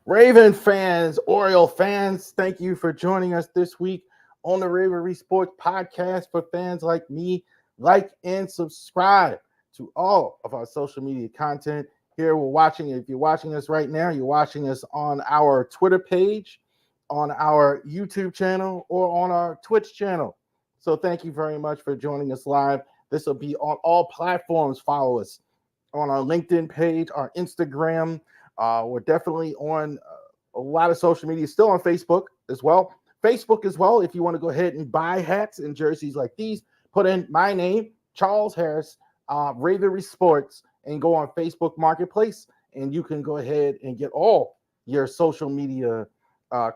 Raven fans, Oriole fans, thank you for joining us this week on the Raven Sports Podcast for fans like me. Like and subscribe to all of our social media content. Here we're watching, if you're watching us right now, you're watching us on our Twitter page, on our YouTube channel, or on our Twitch channel. So thank you very much for joining us live. This will be on all platforms. Follow us on our LinkedIn page, our Instagram. We're definitely on a lot of social media, still on Facebook as well. Facebook as well, if you want to go ahead and buy hats and jerseys like these, put in my name, Charles Harris, Ravery Sports, and go on Facebook Marketplace, and you can go ahead and get all your social media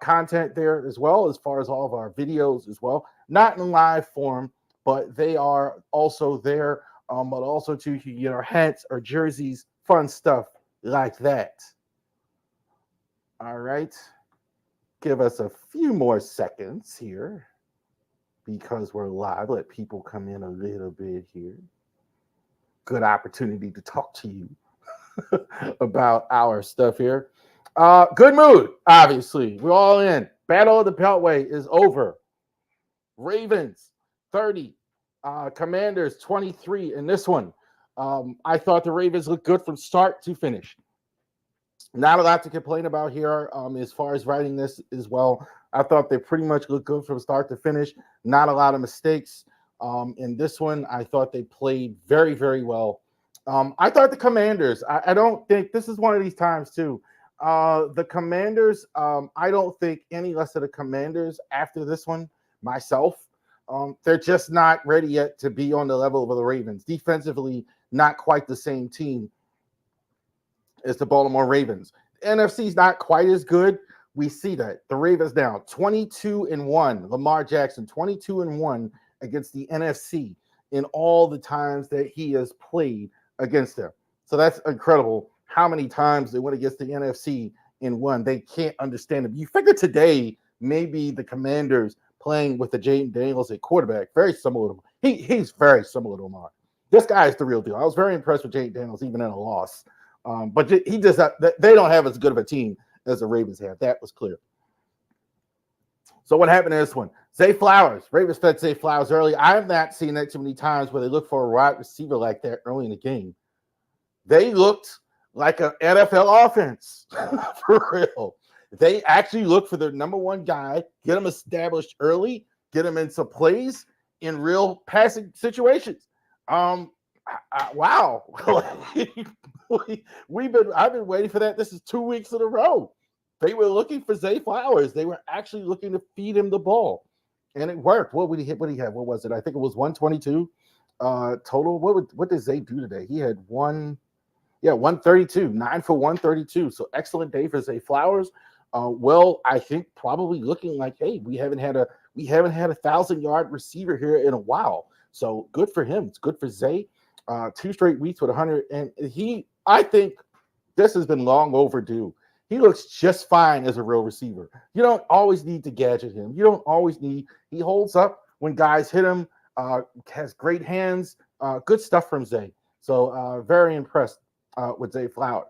content there as far as all of our videos as well. Not in live form, but they are also there. But also to get our hats, our jerseys, fun stuff like that. All right. Give us a few more seconds here because we're live. Let people come in a little bit here. Good opportunity to talk to you about our stuff here. Good mood, obviously. We're all in. Battle of the Beltway is over. Ravens 30, Commanders 23 in this one. I thought the Ravens looked good from start to finish. Not a lot to complain about here as far as writing this as well. I thought they pretty much looked good from start to finish. Not a lot of mistakes. In this one, I thought they played very, very well. I thought the Commanders, I don't think this is one of these times too. The Commanders, I don't think any less of the Commanders after this one myself. They're just not ready yet to be on the level of the Ravens. Defensively, not quite the same team as the Baltimore Ravens. The NFC is not quite as good. We see that. The Ravens now 22-1. Lamar Jackson 22-1 against the NFC in all the times that he has played against them. So that's incredible. How many times they went against the NFC in one? They can't understand it. You figure today maybe the Commanders playing with the Jaden Daniels at quarterback, very similar to him. He's very similar to Lamar. This guy is the real deal. I was very impressed with Jaden Daniels, even in a loss. But he just they don't have as good of a team as the Ravens have. That was clear. So what happened in this one? Zay Flowers. Ravens fed Zay Flowers early. I have not seen that too many times where they look for a wide receiver like that early in the game. They looked like an NFL offense for real. They actually look for their number one guy, get him established early, get him into plays in real passing situations. Wow. I've been waiting for that. This is 2 weeks in a row. They were looking for Zay Flowers. They were actually looking to feed him the ball. And it worked. What would he hit? What did he have? What was it? I think it was 122 total. What did Zay do today? He had 132, 9 for 132. So excellent day for Zay Flowers. I think probably looking like, hey, we haven't had a 1,000-yard receiver here in a while. So good for him. It's good for Zay. 2 straight weeks with 100, and I think this has been long overdue. He looks just fine as a real receiver. You don't always need to gadget him. You don't always need. He holds up when guys hit him. Has great hands. Good stuff from Zay. So very impressed with Zay Flowers.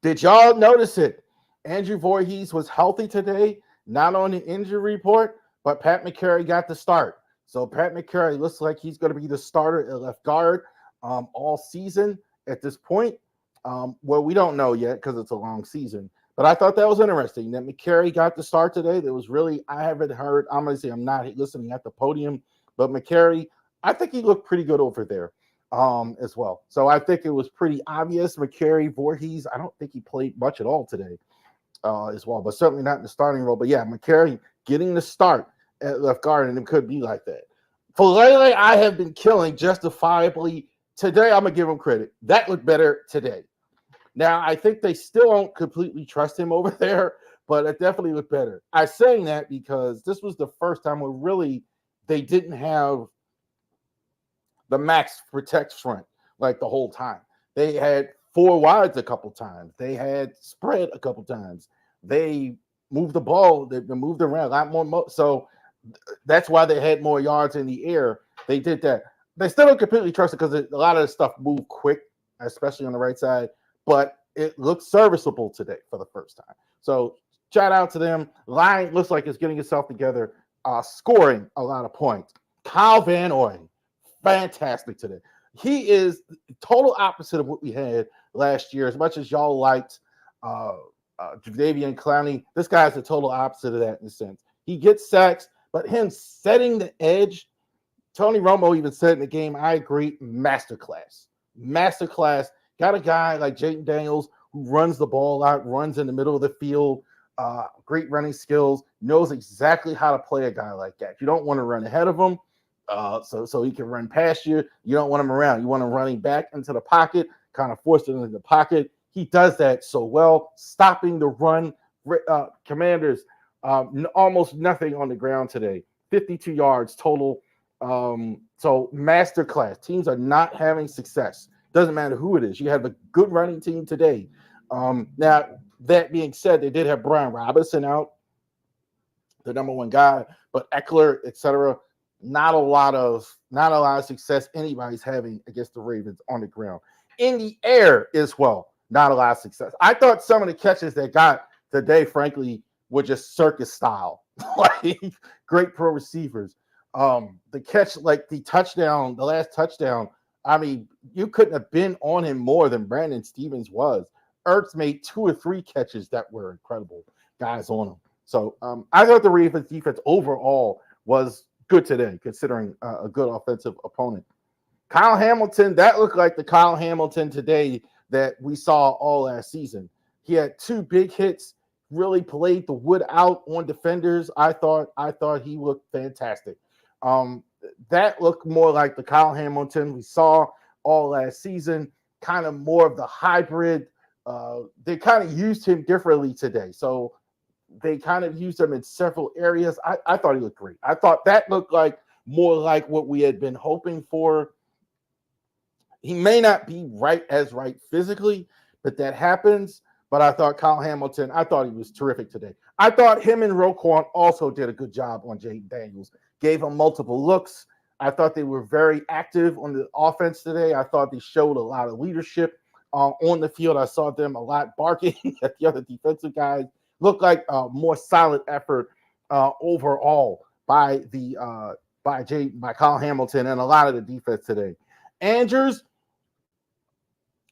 Did y'all notice it? Andrew Voorhees was healthy today, not on the injury report, but Pat McCary got the start. So Pat McCary looks like he's going to be the starter at left guard all season at this point. Well, we don't know yet because it's a long season. But I thought that was interesting that McCary got the start today. There was really, I haven't heard, I'm going to say I'm not listening at the podium, but McCary, I think he looked pretty good over there as well. So I think it was pretty obvious. McCary, Voorhees, I don't think he played much at all today as well, but certainly not in the starting role. But yeah, McCary getting the start at left guard, and it could be like that. Falele, I have been killing justifiably. Today, I'm going to give him credit. That looked better today. Now, I think they still don't completely trust him over there, but it definitely looked better. I'm saying that because this was the first time where really they didn't have the max protect front like the whole time. They had 4 wides a couple times. They had spread a couple times. They moved the ball. They moved around a lot more. So that's why they had more yards in the air. They did that. They still don't completely trust it because a lot of the stuff moved quick, especially on the right side. But it looks serviceable today for the first time. So shout out to them. Line looks like it's getting itself together, scoring a lot of points. Kyle Van Noy, fantastic today. He is total opposite of what we had last year. As much as y'all liked Jadeveon Clowney, this guy's the total opposite of that in a sense. He gets sacks, but him setting the edge, Tony Romo even said in the game, I agree, masterclass. Masterclass. Got a guy like Jayden Daniels who runs the ball out, runs in the middle of the field, great running skills, knows exactly how to play a guy like that. You don't want to run ahead of him so he can run past you. You don't want him around. You want him running back into the pocket, kind of force it into the pocket. He does that so well, stopping the run. Commanders, almost nothing on the ground today. 52 yards total. So masterclass. Teams are not having success. Doesn't matter who it is. You have a good running team today. Now, that being said, they did have Brian Robinson out, the number one guy, but Eckler, etc. Not a lot of success anybody's having against the Ravens on the ground. In the air as well, not a lot of success. I thought some of the catches they got today, frankly, were just circus style, like great pro receivers. The catch, like the touchdown, the last touchdown, I mean, you couldn't have been on him more than Brandon Stevens was. Ertz made 2 or 3 catches that were incredible guys on him. So I thought the Ravens defense overall was good today, considering a good offensive opponent. Kyle Hamilton, that looked like the Kyle Hamilton today that we saw all last season. He had 2 big hits, really played the wood out on defenders. I thought he looked fantastic. That looked more like the Kyle Hamilton we saw all last season, kind of more of the hybrid. They kind of used him differently today. So they kind of used him in several areas. I thought he looked great. I thought that looked like more like what we had been hoping for. He may not be right physically, but that happens. But I thought Kyle Hamilton, I thought he was terrific today. I thought him and Roquan also did a good job on Jayden Daniels. Gave him multiple looks. I thought they were very active on the offense today. I thought they showed a lot of leadership on the field. I saw them a lot barking at the other defensive guys. Looked like a more solid effort overall by Kyle Hamilton and a lot of the defense today. Andrews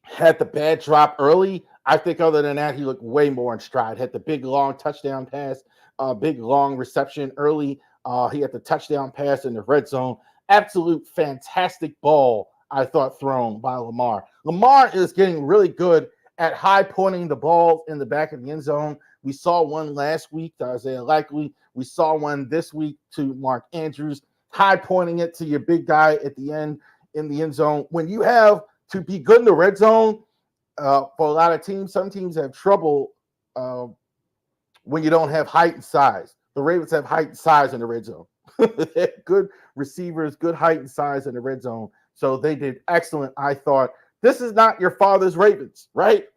had the bad drop early. I think other than that, he looked way more in stride. Had the big, long touchdown pass, big, long reception early. He had the touchdown pass in the red zone. Absolute fantastic ball, I thought, thrown by Lamar. Lamar is getting really good at high pointing the ball in the back of the end zone. We saw one last week to Isaiah Likely. We saw one this week to Mark Andrews, high pointing it to your big guy at the end in the end zone. When you have to be good in the red zone, for a lot of teams, some teams have trouble when you don't have height and size. The Ravens have height and size in the red zone. They have good receivers, good height and size in the red zone. So they did excellent, I thought. This is not your father's Ravens, right?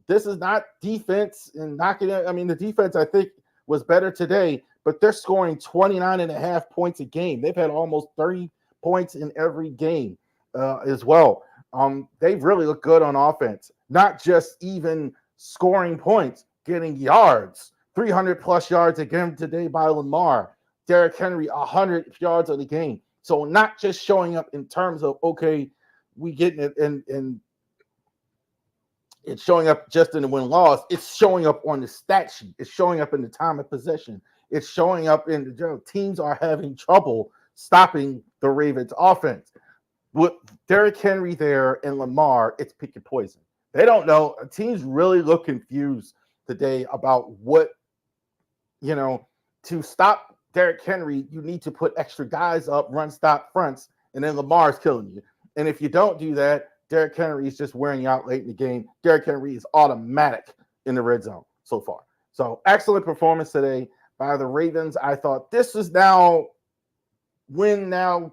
This is not defense and knocking it. I mean, the defense, I think, was better today, but they're scoring 29.5 points a game. They've had almost 30 points in every game as well. They really look good on offense, not just even scoring points, getting yards. 300-plus yards again today by Lamar. Derrick Henry, 100 yards of the game. So not just showing up in terms of, okay, we getting it and it's showing up just in the win-loss. It's showing up on the stat sheet. It's showing up in the time of possession. It's showing up in the general. Teams are having trouble stopping the Ravens offense. With Derrick Henry there and Lamar, it's pick your poison. They don't know. Teams really look confused today about what, to stop Derrick Henry, you need to put extra guys up, run, stop fronts, and then Lamar's killing you. And if you don't do that, Derrick Henry is just wearing you out late in the game. Derrick Henry is automatic in the red zone so far. So excellent performance today by the Ravens. I thought this is now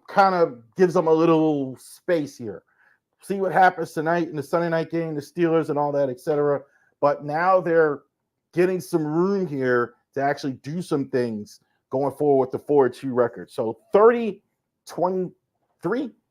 kind of gives them a little space here. See what happens tonight in the Sunday night game, the Steelers and all that, etc. But now they're getting some room here to actually do some things going forward with the 4-2 record. So 30-23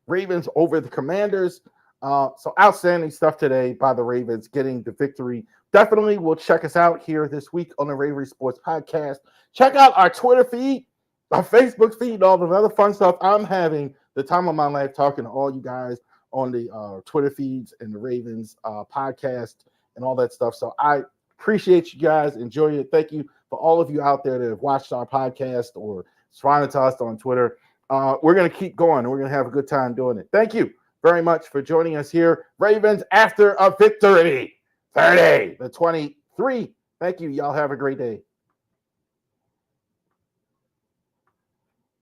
Ravens over the Commanders. So outstanding stuff today by the Ravens getting the victory. Definitely will check us out here this week on the Ravery Sports Podcast. Check out our Twitter feed, our Facebook feed, and all the other fun stuff. I'm having the time of my life talking to all you guys on the Twitter feeds and the Ravens podcast and all that stuff. So I appreciate you guys. Enjoy it. Thank you for all of you out there that have watched our podcast or responded to us on Twitter. We're going to keep going. We're going to have a good time doing it. Thank you very much for joining us here. Ravens after a victory, 30-23. Thank you. Y'all have a great day.